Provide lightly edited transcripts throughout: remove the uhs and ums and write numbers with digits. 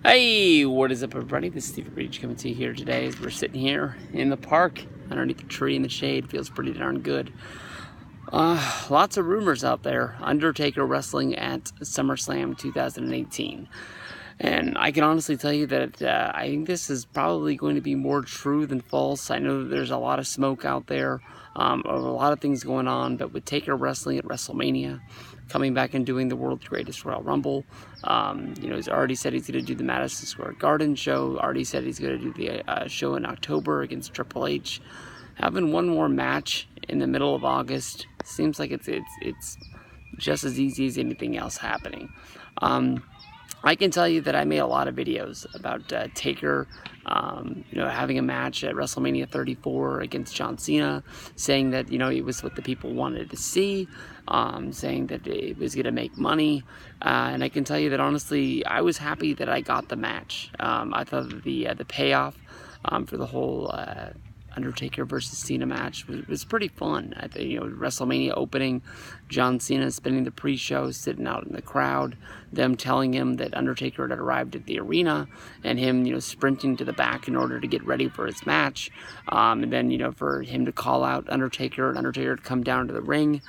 Hey, what is up, everybody? This is Steve Breach coming to you here today as we're sitting here in the park underneath the tree in the shade. Feels pretty darn good. Lots of rumors out there. Undertaker wrestling at SummerSlam 2018. And I can honestly tell you that I think this is probably going to be more true than false. I know that there's a lot of smoke out there, a lot of things going on, but with Taker wrestling at WrestleMania, coming back and doing the World's Greatest Royal Rumble, he's already said he's going to do the Madison Square Garden show, already said he's going to do the show in October against Triple H. Having one more match in the middle of August seems like it's just as easy as anything else happening. I can tell you that I made a lot of videos about Taker, having a match at WrestleMania 34 against John Cena, saying that, it was what the people wanted to see, saying that it was going to make money, and I can tell you that, honestly, I was happy that I got the match. I thought that the payoff for the whole Undertaker versus Cena match was pretty fun. I think, WrestleMania opening, John Cena spending the pre-show sitting out in the crowd, them telling him that Undertaker had arrived at the arena, and him, sprinting to the back in order to get ready for his match, and then, for him to call out Undertaker, and Undertaker to come down to the ring.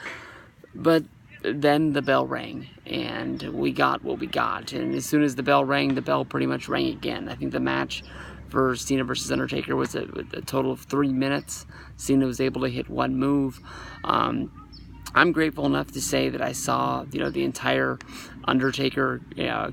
But then the bell rang, and we got what we got. And as soon as the bell rang, the bell pretty much rang again. I think the match for Cena versus Undertaker was a total of 3 minutes. Cena was able to hit one move. I'm grateful enough to say that I saw, the entire Undertaker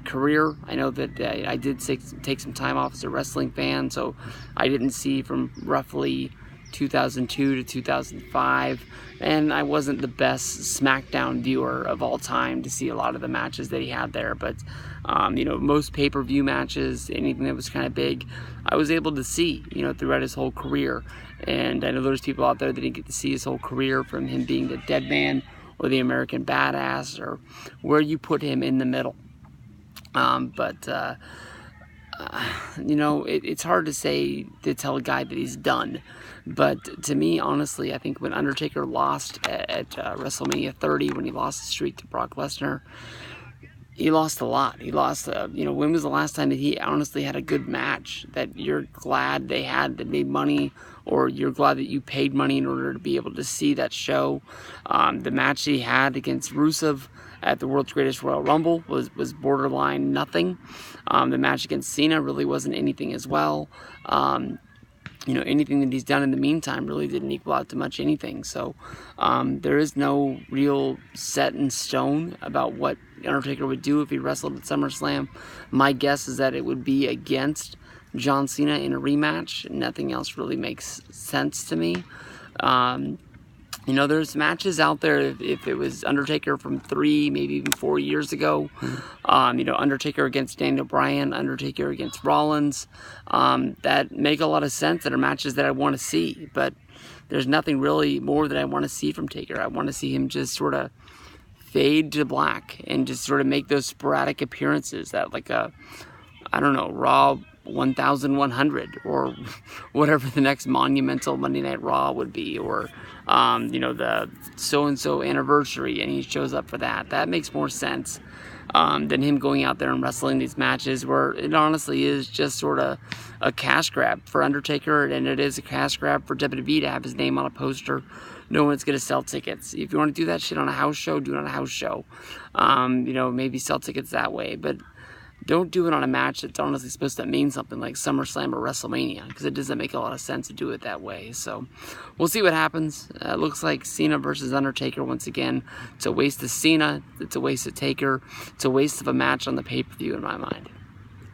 career. I know that I did take some time off as a wrestling fan, so I didn't see from roughly 2002 to 2005, and I wasn't the best SmackDown viewer of all time to see a lot of the matches that he had there, but most pay-per-view matches, anything that was kind of big, I was able to see, throughout his whole career. And I know there's people out there that didn't get to see his whole career, from him being the Dead Man or the American Badass, or where you put him in the middle. It's hard to tell a guy that he's done. But to me, honestly, I think when Undertaker lost at WrestleMania 30, when he lost the streak to Brock Lesnar, he lost a lot. He lost, when was the last time that he honestly had a good match that you're glad they had, that made money, or you're glad that you paid money in order to be able to see that show? The match he had against Rusev at the World's Greatest Royal Rumble was borderline nothing. The match against Cena really wasn't anything as well. Anything that he's done in the meantime really didn't equal out to much anything. So there is no real set in stone about what Undertaker would do if he wrestled at SummerSlam. My guess is that it would be against John Cena in a rematch. Nothing else really makes sense to me. There's matches out there, if it was Undertaker from 3, maybe even 4 years ago, Undertaker against Daniel Bryan, Undertaker against Rollins, that make a lot of sense, that are matches that I want to see, but there's nothing really more that I want to see from Taker. I want to see him just sort of fade to black and just sort of make those sporadic appearances, that like Raw 1100 or whatever the next monumental Monday Night Raw would be, or the so-and-so anniversary, and he shows up for that. That makes more sense than him going out there and wrestling these matches where it honestly is just sort of a cash grab for Undertaker, and it is a cash grab for WWE to have his name on a poster. No one's going to sell tickets. If you want to do that shit on a house show, do it on a house show. Maybe sell tickets that way, but don't do it on a match that's honestly supposed to mean something like SummerSlam or WrestleMania, because it doesn't make a lot of sense to do it that way. So we'll see what happens. It looks like Cena versus Undertaker once again. It's a waste of Cena. It's a waste of Taker. It's a waste of a match on the pay-per-view in my mind.